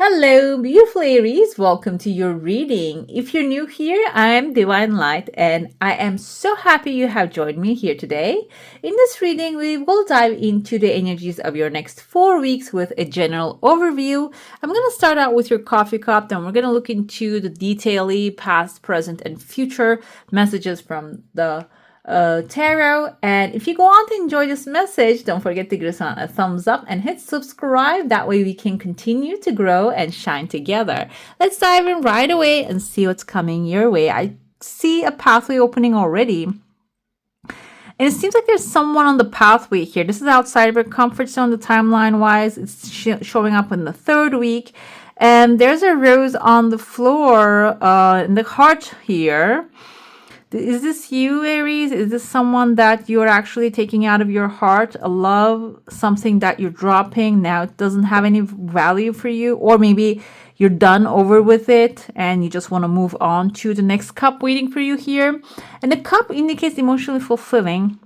Hello, beautiful Aries. Welcome to your reading. If you're new here, I'm Divine Light, and I am so happy you have joined me here today. In this reading, we will dive into the energies of your next 4 weeks with a general overview. I'm going to start out with your coffee cup, then we're going to look into the detaily past, present, and future messages from the tarot. And if you go on to enjoy this message, don't forget to give us a thumbs up and hit subscribe. That way we can continue to grow and shine together. Let's dive in right away and see what's coming your way. I see a pathway opening already. And it seems like there's someone on the pathway here. This is outside of your comfort zone, the timeline wise. It's showing up in the 3rd week. And there's a rose on the floor in the heart here. Is this you, Aries? Is this someone that you're actually taking out of your heart? A love, something that you're dropping now, it doesn't have any value for you? Or maybe you're done over with it and you just want to move on to the next cup waiting for you here. And the cup indicates emotionally fulfilling,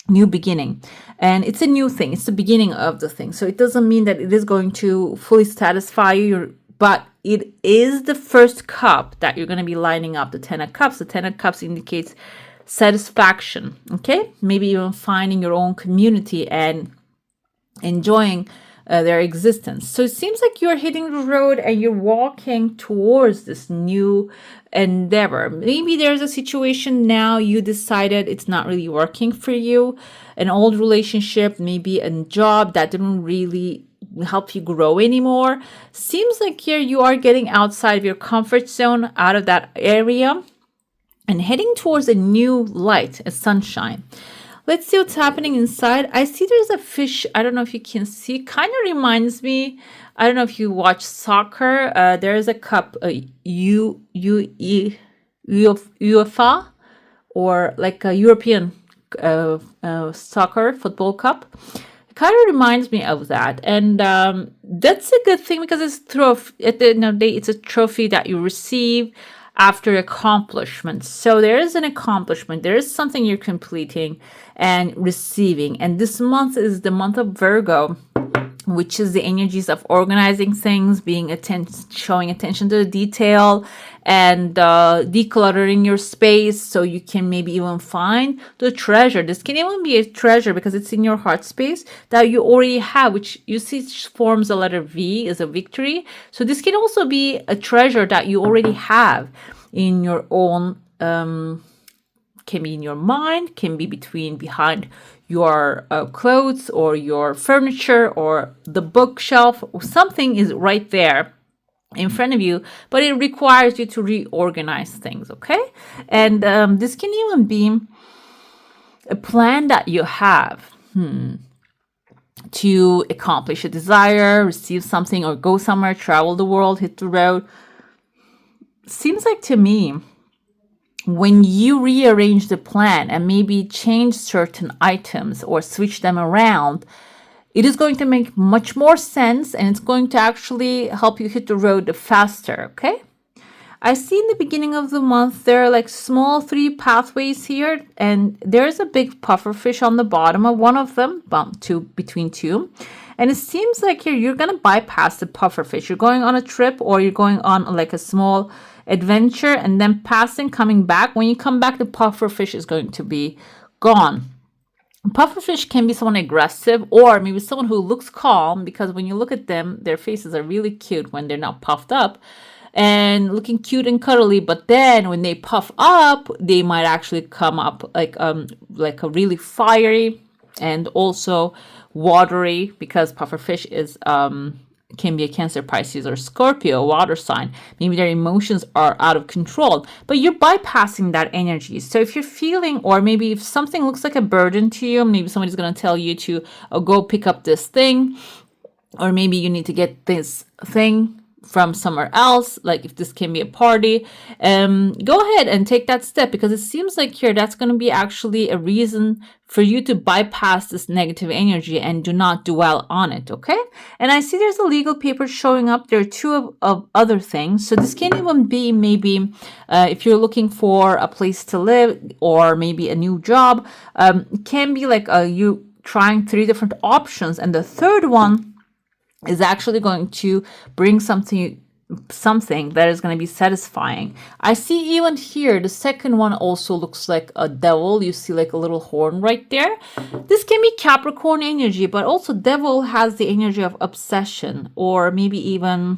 new beginning. And it's a new thing. It's the beginning of the thing. So it doesn't mean that it is going to fully satisfy you, but it is the first cup that you're going to be lining up, the 10 of cups. The 10 of cups indicates satisfaction, okay? Maybe even finding your own community and enjoying their existence. So it seems like you're hitting the road and you're walking towards this new endeavor. Maybe there's a situation now you decided it's not really working for you, an old relationship, maybe a job that didn't really help you grow anymore. Seems like here you are getting outside of your comfort zone, out of that area, and heading towards a new light, a sunshine. Let's see what's happening inside. I see there's a fish. I don't know if you can see. Kind of reminds me. I don't know if you watch soccer. There is a cup, UEFA, or like a European soccer football cup. Kind of reminds me of that, and that's a good thing because it's at the end of the day, it's a trophy that you receive after accomplishment. So there is an accomplishment, there is something you're completing and receiving. And this month is the month of Virgo, which is the energies of organizing things, showing attention to the detail, and decluttering your space so you can maybe even find the treasure. This can even be a treasure because it's in your heart space that you already have, which you see forms a letter V, is a victory. So this can also be a treasure that you already have in your own, can be in your mind, can be behind your clothes or your furniture or the bookshelf. Something is right there in front of you, but it requires you to reorganize things, okay? And this can even be a plan that you have to accomplish a desire, receive something, or go somewhere, travel the world, hit the road. Seems like to me, when you rearrange the plan and maybe change certain items or switch them around, it is going to make much more sense and it's going to actually help you hit the road faster, okay? I see in the beginning of the month, there are like small 3 pathways here, and there's a big pufferfish on the bottom of one of them, between 2. And it seems like here you're going to bypass the pufferfish. You're going on a trip or you're going on like a small adventure and then coming back. When you come back, the pufferfish is going to be gone. Pufferfish can be someone aggressive or maybe someone who looks calm, because when you look at them, their faces are really cute when they're not puffed up and looking cute and cuddly. But then when they puff up, they might actually come up like a really fiery and also watery, because pufferfish is can be a Cancer, Pisces, or Scorpio water sign. Maybe their emotions are out of control, but you're bypassing that energy. So if you're feeling, or maybe if something looks like a burden to you, maybe somebody's going to tell you to go pick up this thing, or maybe you need to get this thing from somewhere else, like if this can be a party, go ahead and take that step, because it seems like here that's going to be actually a reason for you to bypass this negative energy and do not dwell on it, okay? And I see there's a legal paper showing up. There are 2 of other things. So this can even be maybe if you're looking for a place to live or maybe a new job, it can be like you trying 3 different options, and the third one is actually going to bring something that is going to be satisfying. I see even here, the second one also looks like a devil. You see like a little horn right there. This can be Capricorn energy, but also devil has the energy of obsession or maybe even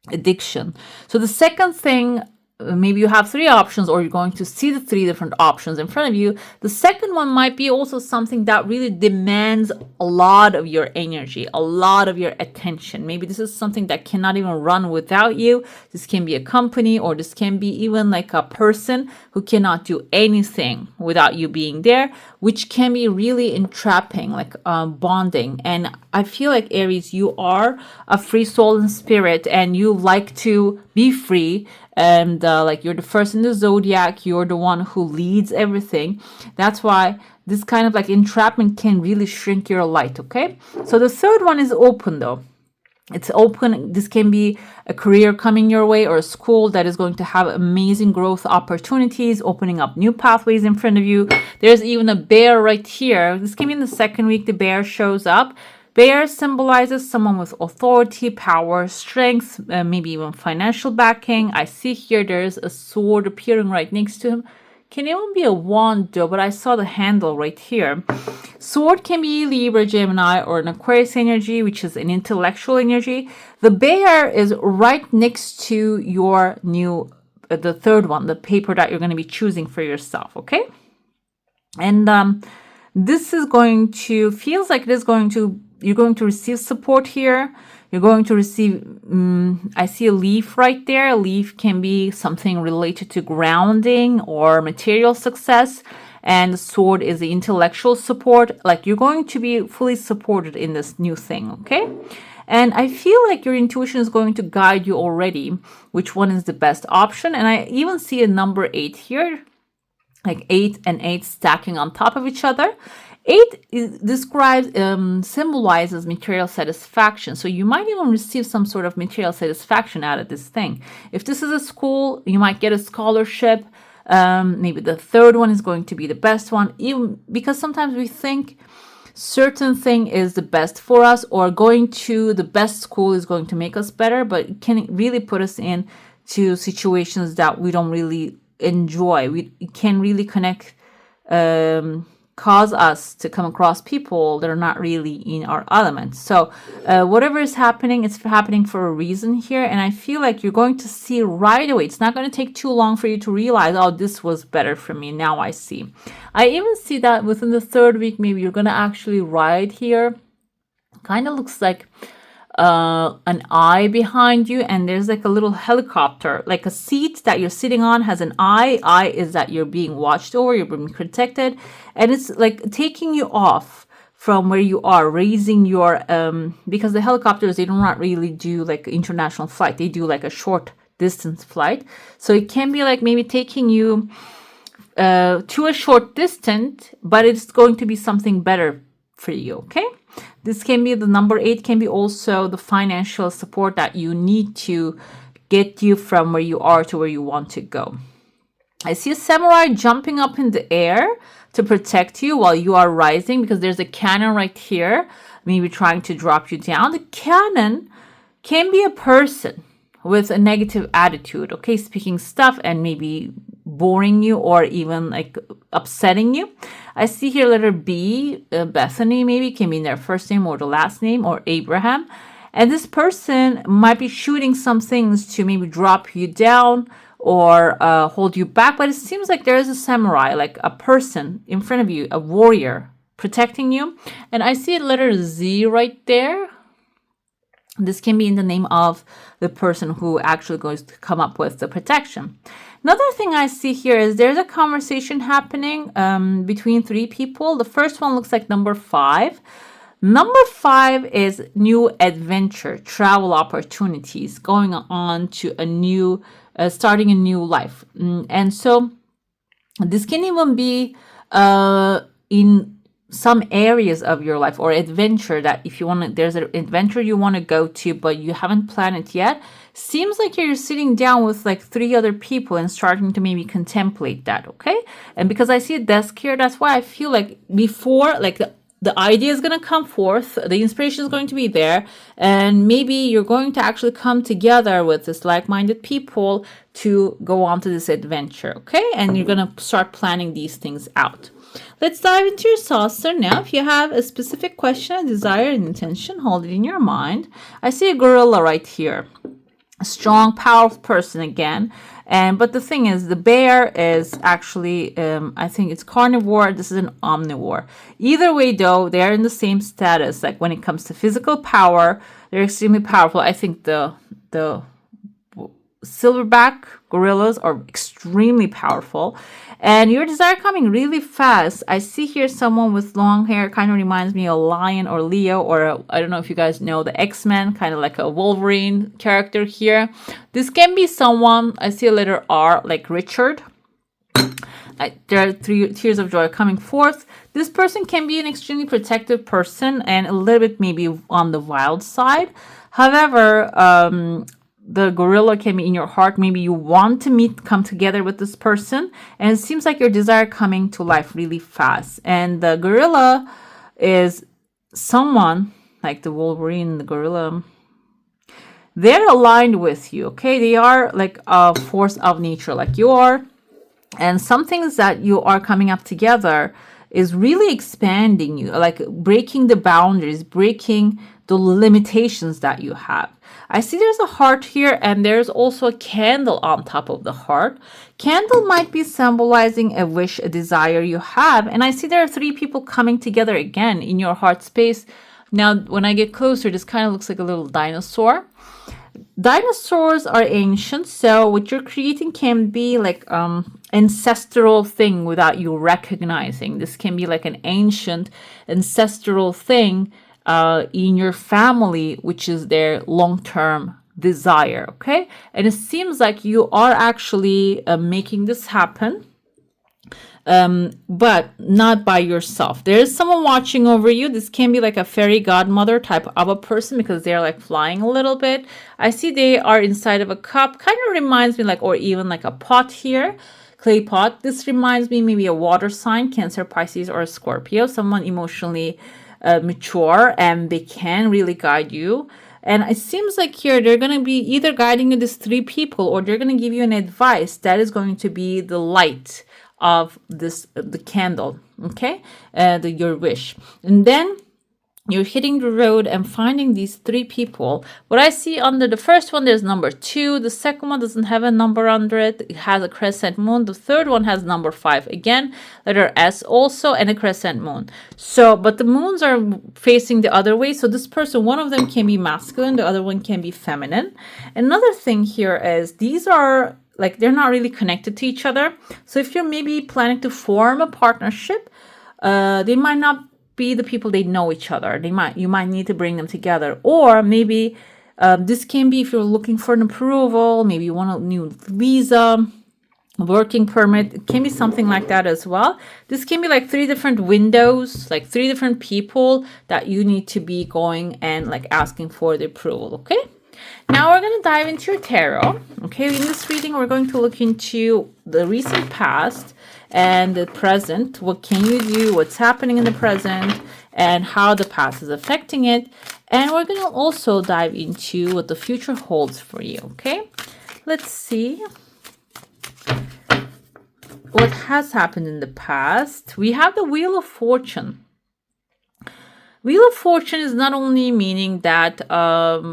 addiction. So the second thing, maybe you have three options or you're going to see the three different options in front of you. The second one might be also something that really demands a lot of your energy, a lot of your attention. Maybe this is something that cannot even run without you. This can be a company, or this can be even like a person who cannot do anything without you being there, which can be really entrapping, like bonding. And I feel like Aries, you are a free soul and spirit, and you like to be free, and like you're the first in the zodiac, you're the one who leads everything. That's why this kind of like entrapment can really shrink your light. Okay, so the third one is open though. It's open. This can be a career coming your way or a school that is going to have amazing growth opportunities, opening up new pathways in front of you. There's even a bear right here. This can be in the second week the bear shows up. Bear symbolizes someone with authority, power, strength, maybe even financial backing. I see here there's a sword appearing right next to him. Can even be a wand though, but I saw the handle right here. Sword can be Libra, Gemini, or an Aquarius energy, which is an intellectual energy. The bear is right next to your new, the third one, the paper that you're going to be choosing for yourself, okay? And this is going to, feels like it is going to, you're going to receive support here. You're going to receive, I see a leaf right there. A leaf can be something related to grounding or material success. And the sword is the intellectual support. Like you're going to be fully supported in this new thing, okay? And I feel like your intuition is going to guide you already, which one is the best option. And I even see a number 8 here, like 8 and 8 stacking on top of each other. 8 describes, symbolizes material satisfaction. So you might even receive some sort of material satisfaction out of this thing. If this is a school, you might get a scholarship. Maybe the third one is going to be the best one, even because sometimes we think certain thing is the best for us, or going to the best school is going to make us better, but it can really put us in to situations that we don't really enjoy. It can really connect, cause us to come across people that are not really in our element. So whatever is happening, it's happening for a reason here. And I feel like you're going to see right away. It's not going to take too long for you to realize, oh, this was better for me. Now I see. I even see that within the third week, maybe you're going to actually ride here. Kind of looks like an eye behind you, and there's like a little helicopter, like a seat that you're sitting on has an eye. Eye is that you're being watched over, you're being protected, and it's like taking you off from where you are, raising your because the helicopters, they do not really do like international flight, they do like a short distance flight. So it can be like maybe taking you to a short distance, but it's going to be something better for you, okay? This can be the number 8, can be also the financial support that you need to get you from where you are to where you want to go. I see a samurai jumping up in the air to protect you while you are rising, because there's a cannon right here, maybe trying to drop you down. The cannon can be a person with a negative attitude, okay, speaking stuff and maybe boring you or even like upsetting you. I see here letter B, Bethany, maybe can be in their first name or the last name, or Abraham. And this person might be shooting some things to maybe drop you down or hold you back. But it seems like there is a samurai, like a person in front of you, a warrior protecting you. And I see a letter Z right there. This can be in the name of the person who actually goes to come up with the protection. Another thing I see here is there's a conversation happening between 3 people. The first one looks like number 5. Number 5 is new adventure, travel opportunities, going on to a new, starting a new life. And so this can even be in some areas of your life, or adventure that if you want to, there's an adventure you want to go to, but you haven't planned it yet. Seems like you're sitting down with like 3 other people and starting to maybe contemplate that, okay? And because I see a desk here, that's why I feel like before, like the idea is going to come forth, the inspiration is going to be there, and maybe you're going to actually come together with this like-minded people to go on to this adventure, okay? And you're going to start planning these things out. Let's dive into your saucer now. If you have a specific question, a desire, an intention, hold it in your mind. I see a gorilla right here. A strong, powerful person again. But the thing is, the bear is actually, I think it's carnivore. This is an omnivore. Either way, though, they are in the same status. Like when it comes to physical power, they're extremely powerful. I think the silverback gorillas are extremely powerful. And your desire coming really fast. I see here someone with long hair, kind of reminds me of a lion or Leo, or I don't know if you guys know the X-Men, kind of like a Wolverine character here. This can be someone, I see a letter R, like Richard. There are 3 tears of joy coming forth. This person can be an extremely protective person and a little bit maybe on the wild side. However, the gorilla can be in your heart. Maybe you want to come together with this person, and it seems like your desire coming to life really fast. And the gorilla is someone like the Wolverine, the gorilla. They're aligned with you, okay? They are like a force of nature, like you are. And some things that you are coming up together is really expanding you, like breaking the boundaries, breaking the limitations that you have. I see there's a heart here, and there's also a candle on top of the heart. Candle might be symbolizing a wish, a desire you have. And I see there are 3 people coming together again in your heart space. Now, when I get closer, this kind of looks like a little dinosaur. Dinosaurs are ancient, so what you're creating can be like ancestral thing without you recognizing. This can be like an ancient ancestral thing in your family, which is their long-term desire, okay? And it seems like you are actually making this happen, but not by yourself. There is someone watching over you. This can be like a fairy godmother type of a person because they're like flying a little bit. I see they are inside of a cup. Kind of reminds me like, or even like a pot here. Clay pot. This reminds me maybe a water sign, Cancer, Pisces, or a Scorpio. Someone emotionally mature, and they can really guide you. And it seems like here they're going to be either guiding you, these 3 people, or they're going to give you an advice that is going to be the light of this the candle, okay, your wish. And then you're hitting the road and finding these 3 people. What I see under the first one, there's number 2. The second one doesn't have a number under it. It has a crescent moon. The third one has number 5. Again, letter S also, and a crescent moon. So, but the moons are facing the other way. So this person, one of them can be masculine. The other one can be feminine. Another thing here is these are like, they're not really connected to each other. So if you're maybe planning to form a partnership, they might not be the people they know each other. You might need to bring them together. Or maybe this can be if you're looking for an approval, maybe you want a new visa, working permit. It can be something like that as well. This can be like 3 different windows, like 3 different people that you need to be going and like asking for the approval, okay? Now we're going to dive into your tarot. Okay, in this reading, we're going to look into the recent past and the present. What can you do? What's happening in the present? And how the past is affecting it. And we're going to also dive into what the future holds for you. Okay, let's see what has happened in the past. We have the Wheel of Fortune. Wheel of Fortune is not only meaning that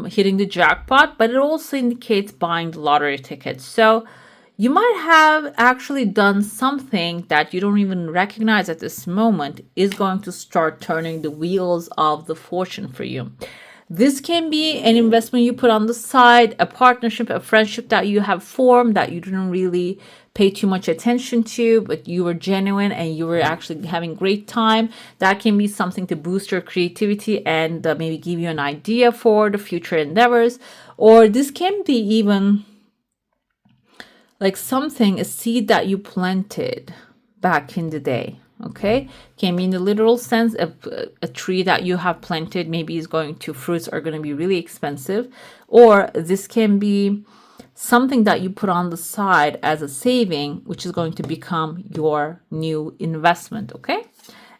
hitting the jackpot, but it also indicates buying the lottery tickets. So you might have actually done something that you don't even recognize at this moment is going to start turning the wheels of the fortune for you. This can be an investment you put on the side, a partnership, a friendship that you have formed that you didn't really pay too much attention to, but you were genuine and you were actually having great time. That can be something to boost your creativity and maybe give you an idea for the future endeavors. Or this can be even like something, a seed that you planted back in the day. Okay, can be in the literal sense of a tree that you have planted, maybe is going to, fruits are going to be really expensive, or this can be something that you put on the side as a saving, which is going to become your new investment. Okay,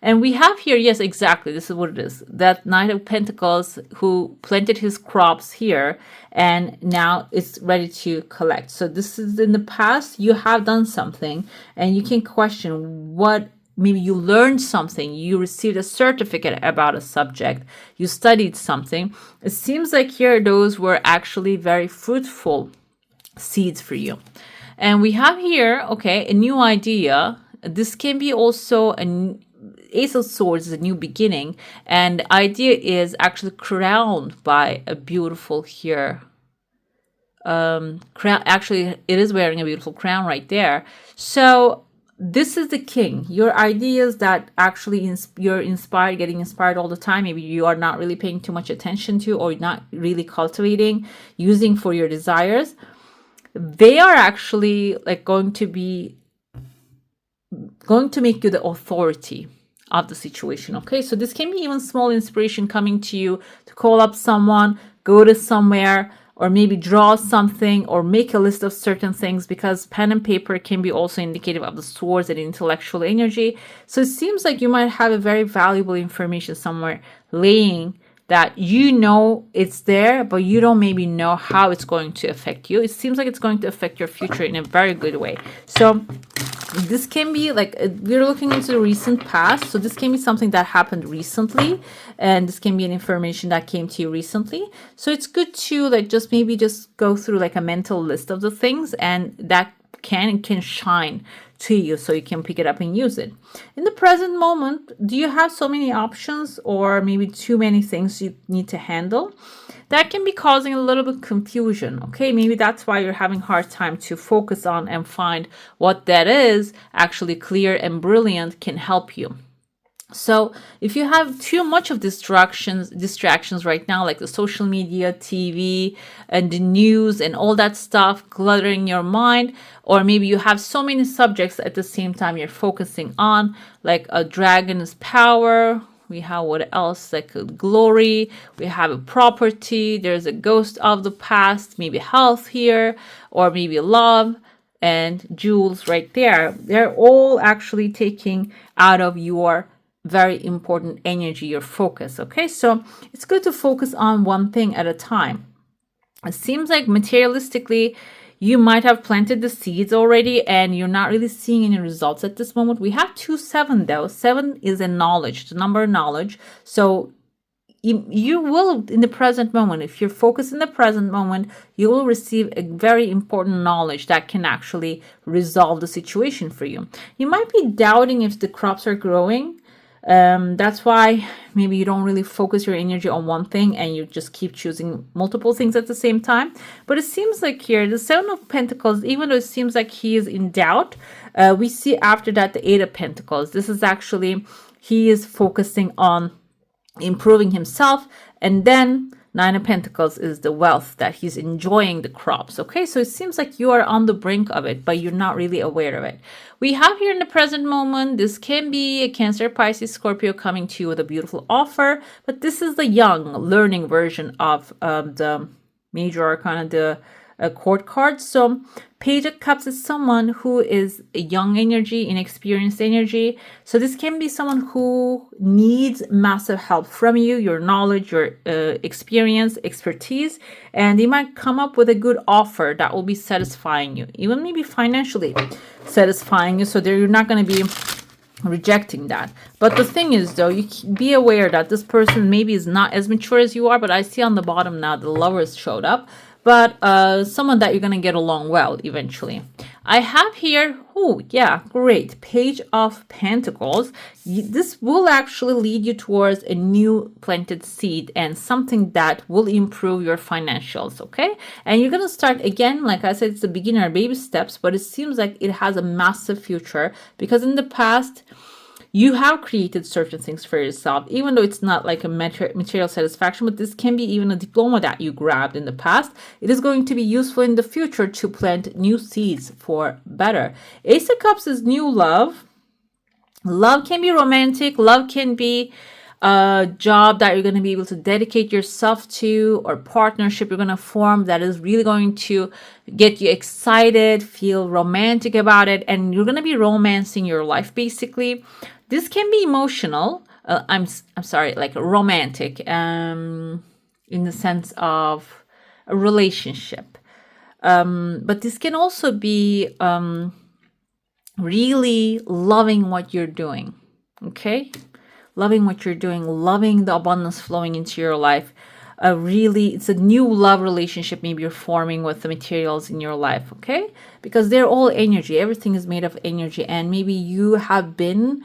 And we have here, yes, exactly, this is what it is. That Knight of Pentacles who planted his crops here and now it's ready to collect. So this is in the past, you have done something and you can question what, maybe you learned something, you received a certificate about a subject, you studied something. It seems like here those were actually very fruitful seeds for you. And we have here, okay, a new idea. This can be also an Ace of Swords is a new beginning, and the idea is actually crowned by a beautiful here crown. Actually, it is wearing a beautiful crown right there. So this is the king. Your ideas that actually you're inspired, getting inspired all the time. Maybe you are not really paying too much attention to, or not really cultivating, using for your desires. They are actually like going to make you the authority of the situation. Okay, so this can be even small inspiration coming to you to call up someone, go to somewhere, or maybe draw something or make a list of certain things, because pen and paper can be also indicative of the swords and intellectual energy. So it seems like you might have a very valuable information somewhere laying that you know it's there, but you don't maybe know how it's going to affect you. It seems like it's going to affect your future in a very good way. So this can be like, we're looking into the recent past. So this can be something that happened recently, and this can be an information that came to you recently. So it's good to like just maybe just go through like a mental list of the things, and that can shine to you so you can pick it up and use it. In the present moment, do you have so many options or maybe too many things you need to handle? That can be causing a little bit confusion. Okay, maybe that's why you're having a hard time to focus on and find what that is actually clear and brilliant can help you. So if you have too much of distractions right now, like the social media, TV, and the news and all that stuff cluttering your mind, or maybe you have so many subjects at the same time you're focusing on, like a dragon's power. We have what else? Like a glory. We have a property. There's a ghost of the past, maybe health here, or maybe love and jewels right there. They're all actually taking out of your very important energy, your focus. Okay, so it's good to focus on one thing at a time. It seems like materialistically you might have planted the seeds already and you're not really seeing any results at this moment. We have 2-7 though. 7 is a knowledge, the number of knowledge. So you will, in the present moment, if you're focused in the present moment, you will receive a very important knowledge that can actually resolve the situation for you. You might be doubting if the crops are growing. That's why maybe you don't really focus your energy on one thing and you just keep choosing multiple things at the same time. But it seems like here, the Seven of Pentacles, even though it seems like he is in doubt, we see after that the Eight of Pentacles. This is actually, he is focusing on improving himself, and then Nine of Pentacles is the wealth that he's enjoying the crops. Okay, so it seems like you are on the brink of it, but you're not really aware of it. We have here in the present moment, this can be a Cancer, Pisces, Scorpio coming to you with a beautiful offer, but this is the young learning version of the major arcana, the court card. So Page of Cups is someone who is a young energy, inexperienced energy. So this can be someone who needs massive help from you, your knowledge, your experience, expertise, and they might come up with a good offer that will be satisfying you, even maybe financially satisfying you. So there you're not going to be rejecting that. But the thing is though, you be aware that this person maybe is not as mature as you are, but I see on the bottom now the Lovers showed up. But someone that you're going to get along well eventually. I have here, oh yeah, great, Page of Pentacles. This will actually lead you towards a new planted seed and something that will improve your financials, okay? And you're going to start again, like I said, it's the beginner baby steps, but it seems like it has a massive future because in the past, you have created certain things for yourself, even though it's not like a material satisfaction, but this can be even a diploma that you grabbed in the past. It is going to be useful in the future to plant new seeds for better. Ace of Cups is new love. Love can be romantic. Love can be a job that you're going to be able to dedicate yourself to, or partnership you're going to form that is really going to get you excited, feel romantic about it, and you're going to be romancing your life basically. This can be emotional. I'm sorry, like romantic, in the sense of a relationship. But this can also be really loving what you're doing. Okay, loving what you're doing, loving the abundance flowing into your life. Really, it's a new love relationship maybe you're forming with the materials in your life, okay? Because they're all energy. Everything is made of energy. And maybe you have been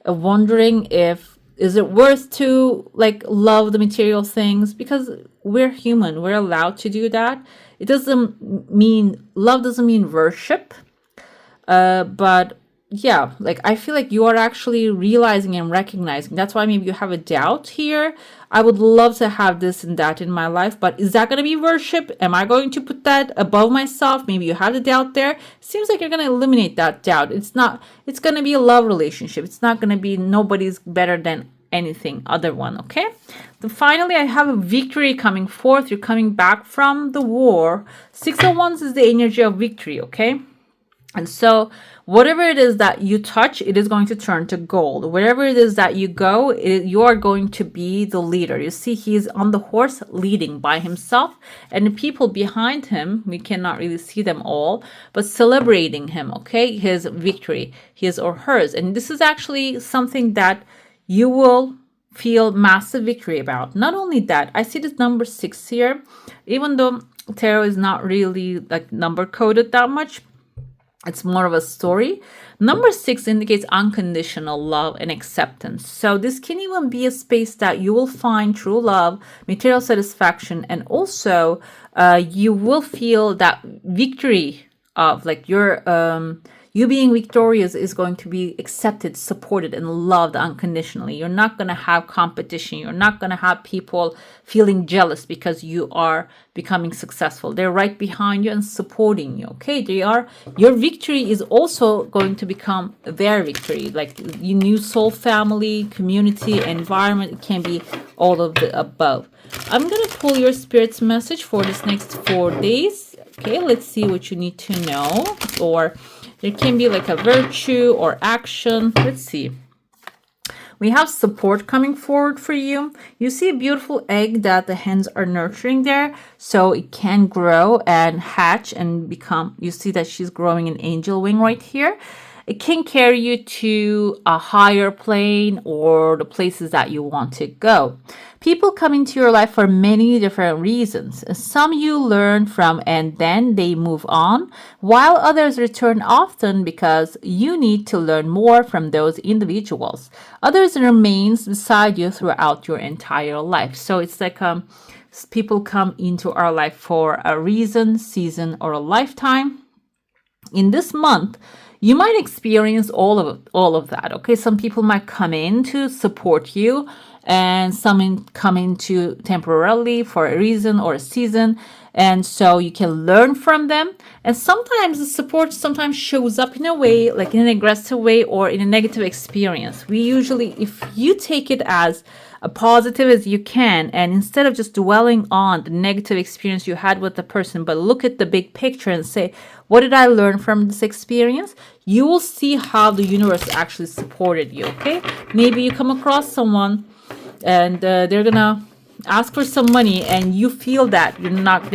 wondering if is it worth to like love the material things, because we're human. We're allowed to do that. It doesn't mean love doesn't mean worship. But yeah, like I feel like you are actually realizing and recognizing. That's why maybe you have a doubt here. I would love to have this and that in my life, but is that going to be worship? Am I going to put that above myself? Maybe you have a doubt there. Seems like you're going to eliminate that doubt. It's not, it's going to be a love relationship. It's not going to be nobody's better than anything other one, okay? Then finally, I have a victory coming forth. You're coming back from the war. 6 of Wands is the energy of victory, okay? And so whatever it is that you touch, it is going to turn to gold. Wherever it is that you go, you are going to be the leader. You see, he's on the horse leading by himself, and the people behind him, we cannot really see them all, but celebrating him, okay? His victory, his or hers. And this is actually something that you will feel massive victory about. Not only that, I see this number 6 here, even though tarot is not really like number coded that much. It's more of a story. Number 6 indicates unconditional love and acceptance. So this can even be a space that you will find true love, material satisfaction, and also you will feel that victory of like your you being victorious is going to be accepted, supported, and loved unconditionally. You're not going to have competition. You're not going to have people feeling jealous because you are becoming successful. They're right behind you and supporting you, okay? Your victory is also going to become their victory. Like your new soul family, community, environment, it can be all of the above. I'm going to pull your spirit's message for this next 4 days. Okay, let's see what you need to know, or there can be like a virtue or action. Let's see. We have support coming forward for you. You see a beautiful egg that the hens are nurturing there. So it can grow and hatch and become, you see that she's growing an angel wing right here. It can carry you to a higher plane or the places that you want to go. People come into your life for many different reasons. Some you learn from and then they move on, while others return often because you need to learn more from those individuals. Others remains beside you throughout your entire life. So it's like people come into our life for a reason, season, or a lifetime. In this month, you might experience all of that, okay? Some people might come in to support you, and some come into temporarily for a reason or a season, and so you can learn from them. And sometimes the support sometimes shows up in a way, like in an aggressive way or in a negative experience. We usually, if you take it as a positive as you can, and instead of just dwelling on the negative experience you had with the person, but look at the big picture and say, what did I learn from this experience? You will see how the universe actually supported you, okay? Maybe you come across someone and they're gonna ask for some money and you feel that they're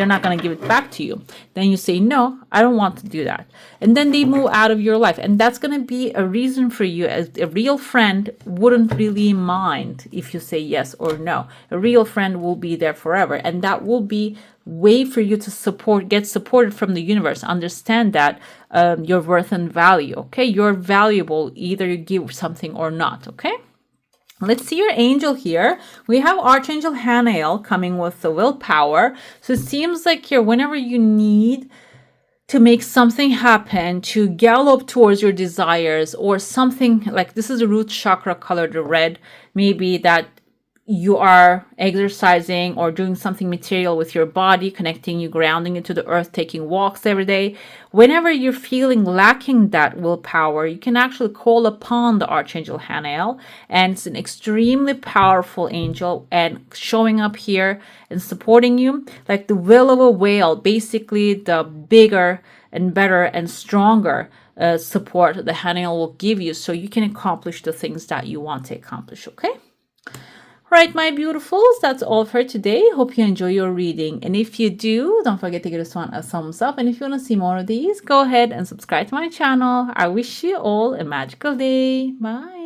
not gonna give it back to you. Then you say, no, I don't want to do that. And then they move out of your life. And that's gonna be a reason for you, as a real friend wouldn't really mind if you say yes or no. A real friend will be there forever. And that will be way for you to get supported from the universe. Understand that your worth and value, okay? You're valuable, either you give something or not, okay? Let's see your angel here. We have Archangel Hanael coming with the willpower. So it seems like here, whenever you need to make something happen, to gallop towards your desires, or something like this is a root chakra color, the red, maybe that you are exercising or doing something material with your body, connecting you, grounding you to the earth, taking walks every day, whenever you're feeling lacking that willpower, you can actually call upon the Archangel Hanael. And it's an extremely powerful angel and showing up here and supporting you like the will of a whale, basically the bigger and better and stronger support the Hanael will give you so you can accomplish the things that you want to accomplish, okay? Right, my beautifuls, that's all for today. Hope you enjoy your reading. And if you do, don't forget to give this one a thumbs up. And if you want to see more of these, go ahead and subscribe to my channel. I wish you all a magical day. Bye.